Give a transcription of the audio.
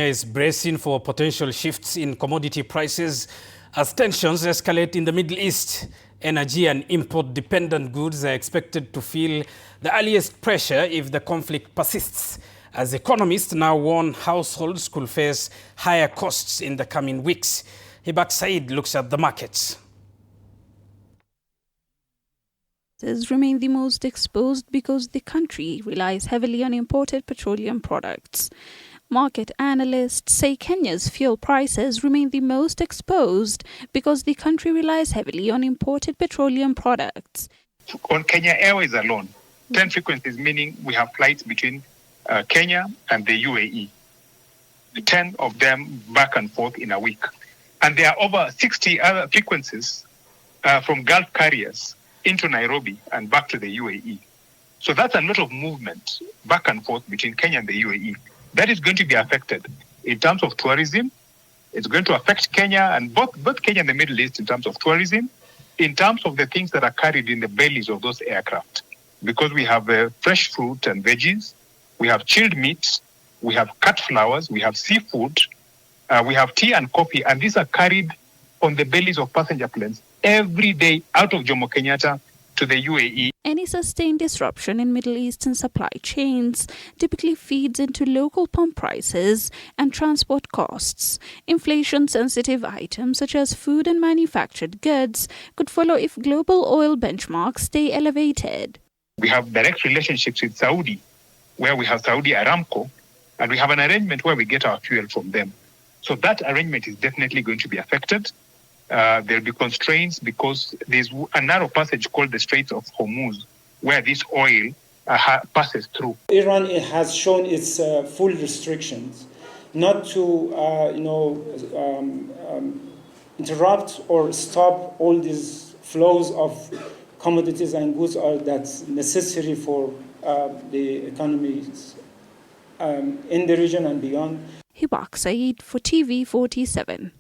Is bracing for potential shifts in commodity prices as tensions escalate in the Middle East. Energy and import-dependent goods are expected to feel the earliest pressure if the conflict persists, as economists now warn households could face higher costs in the coming weeks. Hibak Said looks at the markets. Remain the most exposed because the country relies heavily on imported petroleum products. Market analysts say Kenya's fuel prices remain the most exposed because the country relies heavily on imported petroleum products. On Kenya Airways alone, 10 frequencies, meaning we have flights between Kenya and the UAE. 10 of them back and forth in a week. And there are over 60 other frequencies from Gulf carriers into Nairobi and back to the UAE. So that's a lot of movement back and forth between Kenya and the UAE. That is going to be affected in terms of tourism. It's going to affect Kenya and both Kenya and the Middle East in terms of tourism, in terms of the things that are carried in the bellies of those aircraft. Because we have fresh fruit and veggies, we have chilled meats, we have cut flowers, we have seafood, we have tea and coffee, and these are carried on the bellies of passenger planes every day out of Jomo Kenyatta to the UAE. Any sustained disruption in Middle Eastern supply chains typically feeds into local pump prices and transport costs. Inflation-sensitive items such as food and manufactured goods could follow if global oil benchmarks stay elevated. We have direct relationships with Saudi, where we have Saudi Aramco, and we have an arrangement where we get our fuel from them. So that arrangement is definitely going to be affected. There'll be constraints because there's a narrow passage called the Straits of Hormuz, where this oil passes through. Iran has shown its full restrictions not to, interrupt or stop all these flows of commodities and goods that's necessary for the economies in the region and beyond. Hibak Said for TV 47.